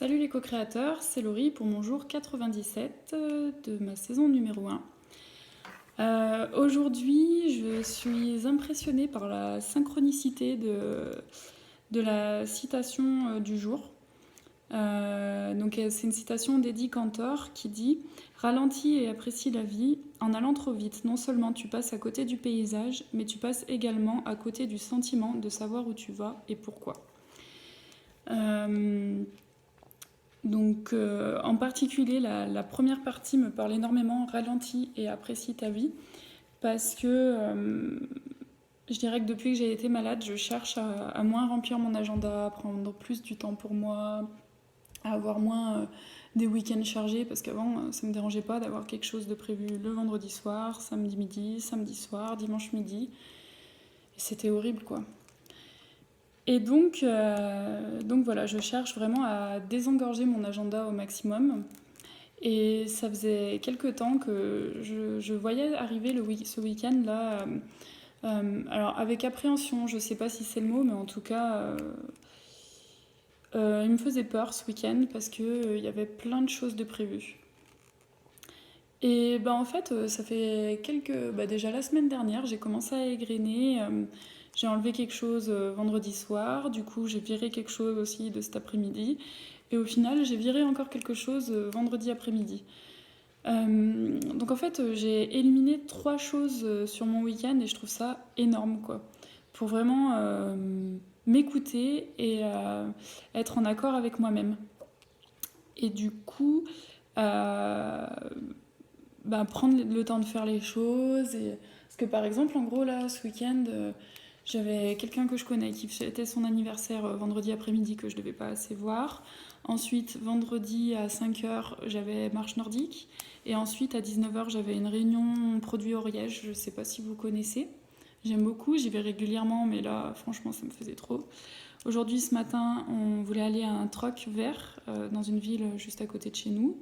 Salut les co-créateurs, c'est Laurie pour mon jour 97 de ma saison numéro 1. Aujourd'hui, je suis impressionnée par la synchronicité de la citation du jour. C'est une citation d'Eddie Cantor qui dit « Ralentis et apprécie la vie. En allant trop vite, non seulement tu passes à côté du paysage, mais tu passes également à côté du sentiment de savoir où tu vas et pourquoi. » En particulier, la première partie me parle énormément, ralentis et apprécie ta vie, parce que je dirais que depuis que j'ai été malade, je cherche à moins remplir mon agenda, à prendre plus du temps pour moi, à avoir moins des week-ends chargés, parce qu'avant, ça me dérangeait pas d'avoir quelque chose de prévu le vendredi soir, samedi midi, samedi soir, dimanche midi. Et c'était horrible, quoi. Et donc voilà, je cherche vraiment à désengorger mon agenda au maximum. Et ça faisait quelques temps que je voyais arriver ce week-end-là. Alors avec appréhension, je sais pas si c'est le mot, mais en tout cas, il me faisait peur ce week-end parce qu'il y avait plein de choses de prévues. Et en fait, ça fait déjà la semaine dernière, j'ai commencé à égrener. J'ai enlevé quelque chose vendredi soir, du coup j'ai viré quelque chose aussi de cet après-midi. Et au final, j'ai viré encore quelque chose vendredi après-midi. Donc en fait, j'ai éliminé 3 choses sur mon week-end et je trouve ça énorme, quoi. Pour vraiment m'écouter et être en accord avec moi-même. Et du coup, euh, prendre le temps de faire les choses. Parce que par exemple, en gros, là, ce week-end, j'avais quelqu'un que je connais qui fêtait son anniversaire vendredi après-midi que je devais pas assez voir. Ensuite, vendredi à 5h, j'avais marche nordique. Et ensuite, à 19h, j'avais une réunion produit Oriège. Je sais pas si vous connaissez. J'aime beaucoup, j'y vais régulièrement, mais là, franchement, ça me faisait trop. Aujourd'hui, ce matin, on voulait aller à un troc vert dans une ville juste à côté de chez nous.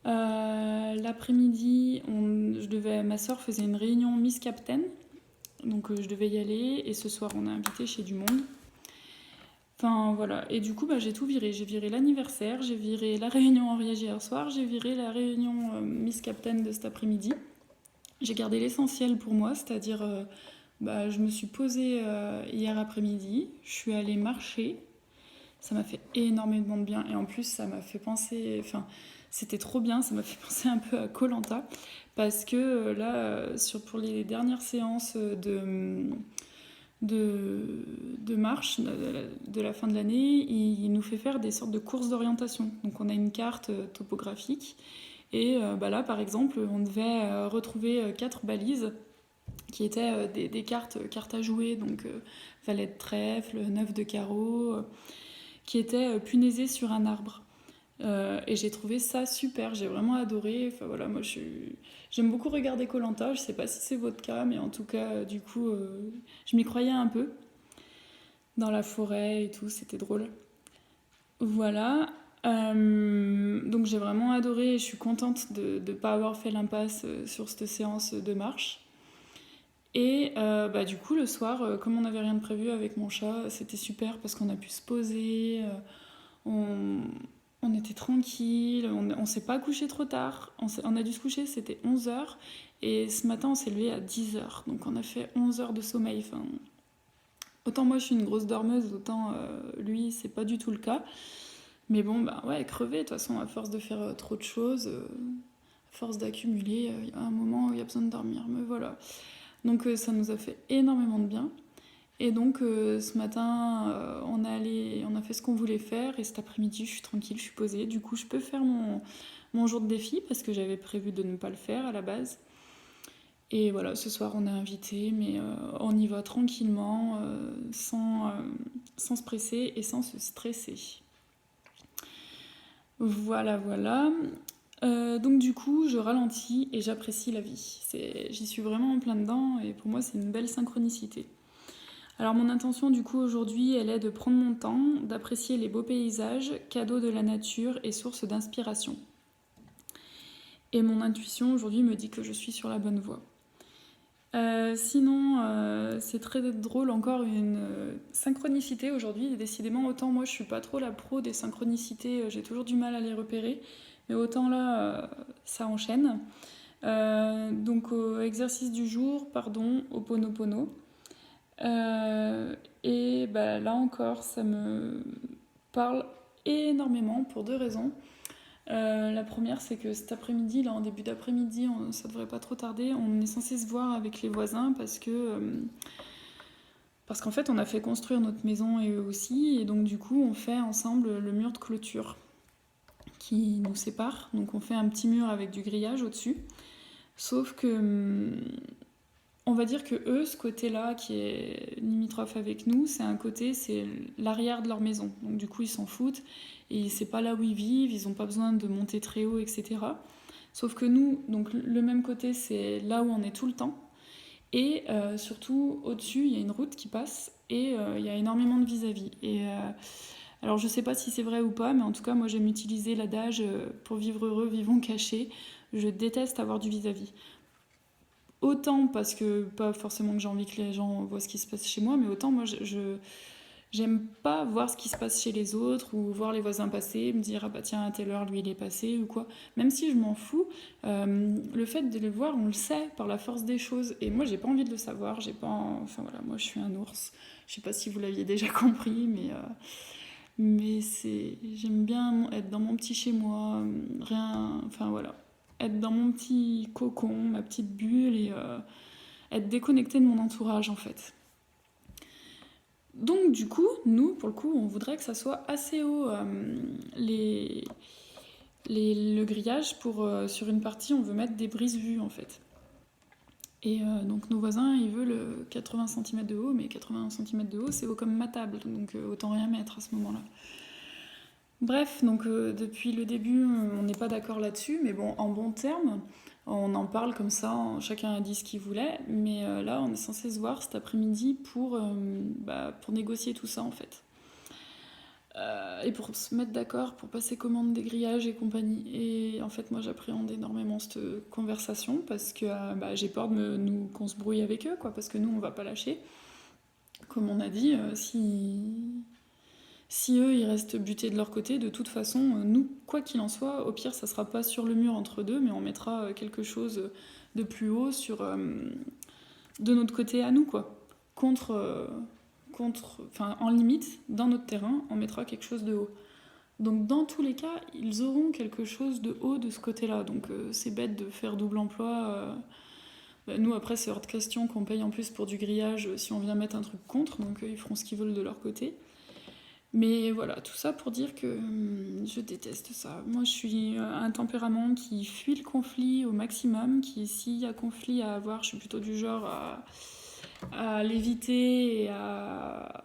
L'après-midi, ma soeur faisait une réunion Miss Captain, donc je devais y aller. Et ce soir, on a invité chez du monde. Enfin voilà, et du coup j'ai tout viré. J'ai viré l'anniversaire, j'ai viré la réunion Henriette hier soir, j'ai viré la réunion Miss Captain de cet après-midi. J'ai gardé l'essentiel pour moi, c'est-à-dire je me suis posée hier après-midi, je suis allée marcher, ça m'a fait énormément de bien et en plus ça m'a fait penser, enfin c'était trop bien, ça m'a fait penser un peu à koh parce que là pour les dernières séances de marche de la fin de l'année, il nous fait faire des sortes de courses d'orientation. Donc on a une carte topographique et là par exemple on devait retrouver 4 balises qui étaient des cartes à jouer, donc valet de trèfle, 9 de carreau, qui étaient punaisées sur un arbre. Et j'ai trouvé ça super, j'ai vraiment adoré. Enfin voilà, moi j'aime beaucoup regarder koh. Je sais pas si c'est votre cas, mais en tout cas, du coup, je m'y croyais un peu dans la forêt et tout, c'était drôle. Voilà. Donc j'ai vraiment adoré et je suis contente de ne pas avoir fait l'impasse sur cette séance de marche. Et du coup, le soir, comme on n'avait rien de prévu avec mon chat, c'était super parce qu'on a pu se poser. On, on était tranquille, on s'est pas couché trop tard. On a dû se coucher, c'était 11h. Et ce matin, on s'est levé à 10h. Donc on a fait 11 heures de sommeil. Enfin, autant moi, je suis une grosse dormeuse, autant lui, c'est pas du tout le cas. Mais bon, crever, de toute façon, à force de faire trop de choses, à force d'accumuler, il y a un moment où il y a besoin de dormir. Mais voilà. Donc ça nous a fait énormément de bien. Et donc ce matin, on a fait ce qu'on voulait faire et cet après-midi, je suis tranquille, je suis posée. Du coup, je peux faire mon jour de défi parce que j'avais prévu de ne pas le faire à la base. Et voilà, ce soir, on est invité, mais on y va tranquillement, sans se presser et sans se stresser. Voilà, voilà. Donc du coup, je ralentis et j'apprécie la vie. J'y suis vraiment en plein dedans et pour moi, c'est une belle synchronicité. Alors mon intention du coup aujourd'hui, elle est de prendre mon temps, d'apprécier les beaux paysages, cadeaux de la nature et sources d'inspiration. Et mon intuition aujourd'hui me dit que je suis sur la bonne voie. Sinon, c'est très drôle, encore une synchronicité aujourd'hui. Décidément, autant moi je suis pas trop la pro des synchronicités, j'ai toujours du mal à les repérer, mais autant là, ça enchaîne. Donc, au exercice du jour, pardon, au Ho'oponopono. Et bah, là encore, ça me parle énormément pour deux raisons. La première, c'est que cet après-midi, là en début d'après-midi, ça devrait pas trop tarder, on est censé se voir avec les voisins parce qu'en fait, on a fait construire notre maison et eux aussi, et donc du coup, on fait ensemble le mur de clôture qui nous sépare. Donc on fait un petit mur avec du grillage au-dessus. Sauf que on va dire que eux, ce côté-là qui est limitrophe avec nous, c'est l'arrière de leur maison. Donc du coup, ils s'en foutent et c'est pas là où ils vivent, ils n'ont pas besoin de monter très haut, etc. Sauf que nous, donc le même côté, c'est là où on est tout le temps. Et surtout, au-dessus, il y a une route qui passe et il y a énormément de vis-à-vis. Et alors, je sais pas si c'est vrai ou pas, mais en tout cas, moi, j'aime utiliser l'adage pour vivre heureux, vivons cachés. Je déteste avoir du vis-à-vis. Autant parce que, pas forcément que j'ai envie que les gens voient ce qui se passe chez moi, mais autant moi, j'aime pas voir ce qui se passe chez les autres ou voir les voisins passer, me dire ah bah tiens à telle heure lui il est passé ou quoi. Même si je m'en fous, le fait de les voir on le sait par la force des choses et moi j'ai pas envie de le savoir, j'ai pas, enfin voilà moi je suis un ours. Je sais pas si vous l'aviez déjà compris, mais j'aime bien être dans mon petit chez moi, rien, enfin voilà, être dans mon petit cocon, ma petite bulle et être déconnecté de mon entourage en fait. Donc du coup, nous, pour le coup, on voudrait que ça soit assez haut le grillage sur une partie, on veut mettre des brise-vues en fait. Et donc nos voisins, ils veulent 80 cm de haut, mais 80 cm de haut, c'est haut comme ma table, donc autant rien mettre à ce moment-là. Bref, donc depuis le début, on n'est pas d'accord là-dessus, mais bon, en bon terme, on en parle comme ça, chacun a dit ce qu'il voulait, mais là, on est censé se voir cet après-midi pour négocier tout ça en fait. Et pour se mettre d'accord, pour passer commande des grillages et compagnie. Et en fait, moi, j'appréhende énormément cette conversation parce que j'ai peur qu'on se brouille avec eux, quoi, parce que nous, on va pas lâcher. Comme on a dit, si eux, ils restent butés de leur côté, de toute façon, nous, quoi qu'il en soit, au pire, ça sera pas sur le mur entre deux, mais on mettra quelque chose de plus haut de notre côté à nous, quoi. En limite, dans notre terrain, on mettra quelque chose de haut. Donc dans tous les cas, ils auront quelque chose de haut de ce côté-là. Donc c'est bête de faire double emploi. Nous, après, c'est hors de question qu'on paye en plus pour du grillage si on vient mettre un truc contre. Donc ils feront ce qu'ils veulent de leur côté. Mais voilà, tout ça pour dire que je déteste ça. Moi, je suis un tempérament qui fuit le conflit au maximum, qui, s'il y a conflit à avoir, je suis plutôt du genre à l'éviter et à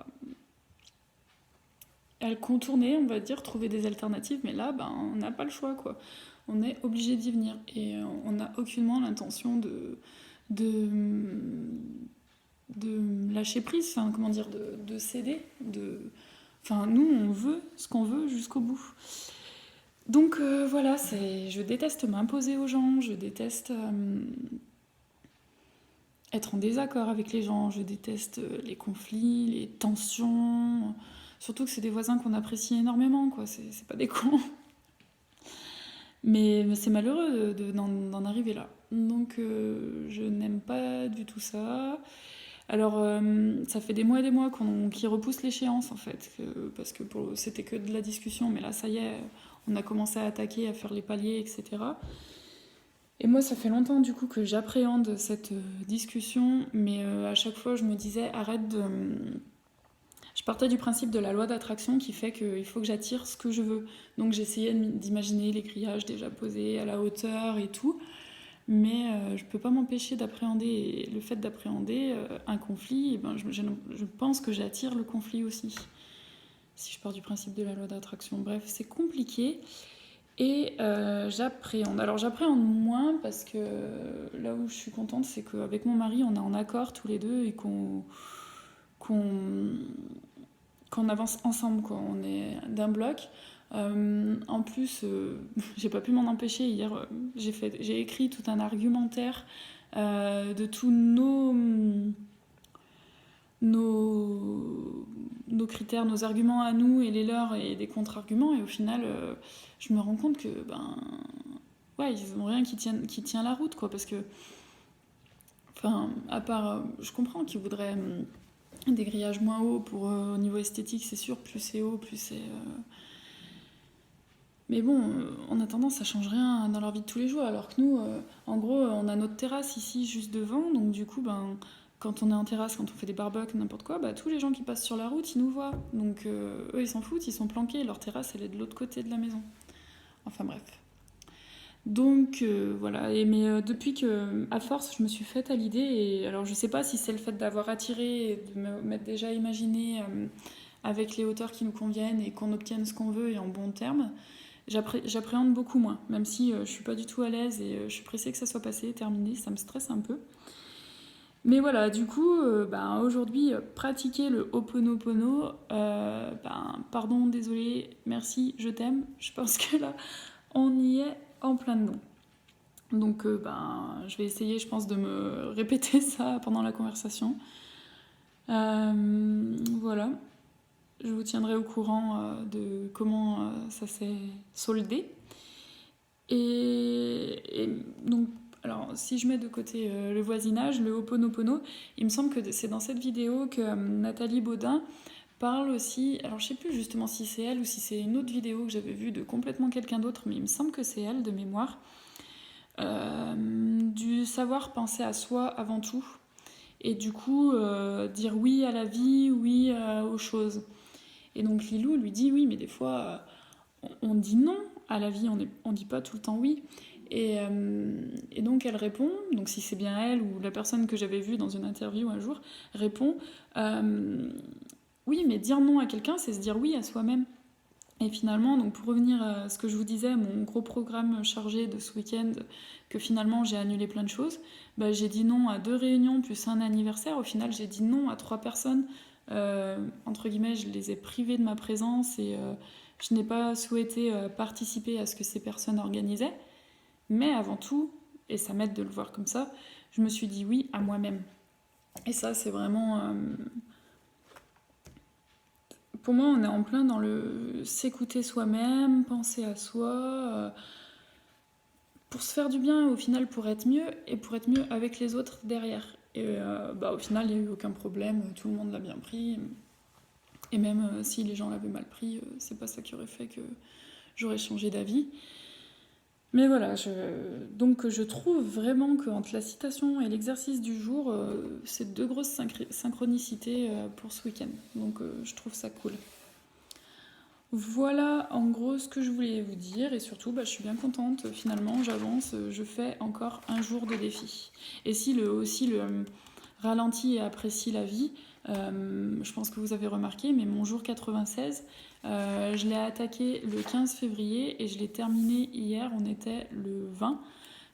le contourner, on va dire, trouver des alternatives. Mais là, on n'a pas le choix, quoi. On est obligé d'y venir. Et on n'a aucunement l'intention de lâcher prise, enfin, comment dire, de céder, Enfin, nous, on veut ce qu'on veut jusqu'au bout. Donc voilà, je déteste m'imposer aux gens, je déteste être en désaccord avec les gens, je déteste les conflits, les tensions. Surtout que c'est des voisins qu'on apprécie énormément, quoi. C'est pas des cons. Mais c'est malheureux d'en arriver là. Donc je n'aime pas du tout ça. Alors, ça fait des mois et des mois qu'ils repoussent l'échéance, en fait, parce que c'était que de la discussion, mais là, ça y est, on a commencé à attaquer, à faire les paliers, etc. Et moi, ça fait longtemps, du coup, que j'appréhende cette discussion, mais à chaque fois, je me disais, arrête de... Je partais du principe de la loi d'attraction qui fait qu'il faut que j'attire ce que je veux. Donc, j'essayais d'imaginer les grillages déjà posés à la hauteur et tout. Mais je peux pas m'empêcher d'appréhender. Et le fait d'appréhender un conflit, je pense que j'attire le conflit aussi. Si je pars du principe de la loi d'attraction. Bref, c'est compliqué. Et j'appréhende. Alors j'appréhende moins parce que là où je suis contente, c'est qu'avec mon mari, on est en accord tous les deux et qu'on avance ensemble, quoi. On est d'un bloc. En plus, j'ai pas pu m'en empêcher. Hier, j'ai écrit tout un argumentaire de tous nos critères, nos arguments à nous et les leurs et des contre-arguments. Et au final, je me rends compte que, ouais, ils n'ont rien qui tient la route, quoi. Parce que, enfin, à part, je comprends qu'ils voudraient des grillages moins hauts pour, au niveau esthétique, c'est sûr, plus c'est haut, plus c'est... Mais bon, en attendant, ça change rien dans leur vie de tous les jours. Alors que nous, en gros, on a notre terrasse ici juste devant. Donc du coup, quand on est en terrasse, quand on fait des barbecues, n'importe quoi, tous les gens qui passent sur la route, ils nous voient. Donc eux, ils s'en foutent, ils sont planqués. Leur terrasse, elle est de l'autre côté de la maison. Enfin bref. Donc voilà. Mais depuis que, à force, je me suis faite à l'idée. Et alors, je sais pas si c'est le fait d'avoir attiré et de m'être déjà imaginé avec les hauteurs qui nous conviennent et qu'on obtienne ce qu'on veut et en bon terme. J'appréhende beaucoup moins, même si je suis pas du tout à l'aise et je suis pressée que ça soit passé, terminé, ça me stresse un peu. Mais voilà, du coup, aujourd'hui, pratiquer le Ho'oponopono, pardon, désolé, merci, je t'aime, je pense que là, on y est en plein dedans. Donc, je vais essayer, je pense, de me répéter ça pendant la conversation. Voilà. Je vous tiendrai au courant de comment ça s'est soldé. Et donc, alors, si je mets de côté le voisinage, le Ho'oponopono, il me semble que c'est dans cette vidéo que Nathalie Baudin parle aussi, alors je sais plus justement si c'est elle ou si c'est une autre vidéo que j'avais vue de complètement quelqu'un d'autre, mais il me semble que c'est elle de mémoire, du savoir penser à soi avant tout, et du coup dire oui à la vie, oui aux choses. Et donc Lilou lui dit oui, mais des fois on dit non à la vie, on dit pas tout le temps oui. Et donc elle répond, donc si c'est bien elle ou la personne que j'avais vue dans une interview un jour, répond oui, mais dire non à quelqu'un, c'est se dire oui à soi-même. Et finalement, donc pour revenir à ce que je vous disais, mon gros programme chargé de ce week-end, que finalement j'ai annulé plein de choses, j'ai dit non à 2 réunions plus un anniversaire. Au final, j'ai dit non à 3 personnes. Entre guillemets, je les ai privées de ma présence et je n'ai pas souhaité participer à ce que ces personnes organisaient. Mais avant tout, et ça m'aide de le voir comme ça, je me suis dit oui à moi-même. Et ça, c'est vraiment... pour moi, on est en plein dans le s'écouter soi-même, penser à soi, pour se faire du bien, au final, pour être mieux, et pour être mieux avec les autres derrière. Et au final, il n'y a eu aucun problème, tout le monde l'a bien pris. Et même si les gens l'avaient mal pris, c'est pas ça qui aurait fait que j'aurais changé d'avis. Mais voilà, donc je trouve vraiment qu'entre la citation et l'exercice du jour, c'est 2 grosses synchronicités pour ce week-end. Donc je trouve ça cool. Voilà en gros ce que je voulais vous dire et surtout je suis bien contente, finalement j'avance, je fais encore un jour de défi. Et si le ralentit et apprécie la vie, je pense que vous avez remarqué, mais mon jour 96, je l'ai attaqué le 15 février et je l'ai terminé hier, on était le 20.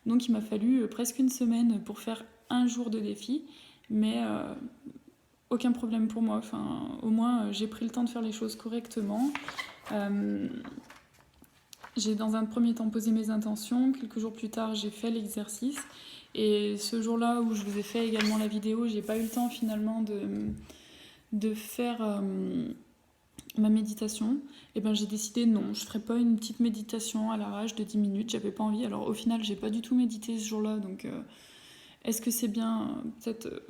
Donc il m'a fallu presque une semaine pour faire un jour de défi, mais aucun problème pour moi. Enfin, au moins j'ai pris le temps de faire les choses correctement. J'ai dans un premier temps posé mes intentions, quelques jours plus tard j'ai fait l'exercice. Et ce jour-là où je vous ai fait également la vidéo, j'ai pas eu le temps finalement de faire ma méditation. Et j'ai décidé non, je ferai pas une petite méditation à l'arrache de 10 minutes, j'avais pas envie. Alors au final, j'ai pas du tout médité ce jour-là, donc est-ce que c'est bien peut-être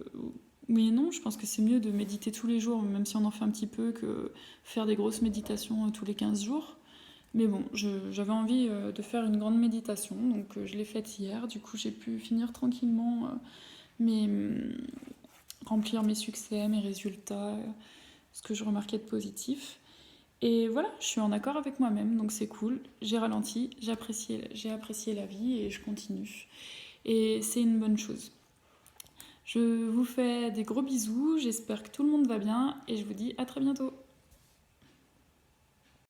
oui et non, je pense que c'est mieux de méditer tous les jours, même si on en fait un petit peu, que faire des grosses méditations tous les 15 jours. Mais bon, j'avais envie de faire une grande méditation, donc je l'ai faite hier. Du coup, j'ai pu finir tranquillement remplir mes succès, mes résultats, ce que je remarquais de positif. Et voilà, je suis en accord avec moi-même, donc c'est cool. J'ai ralenti, j'ai apprécié la vie et je continue. Et c'est une bonne chose. Je vous fais des gros bisous, j'espère que tout le monde va bien et je vous dis à très bientôt.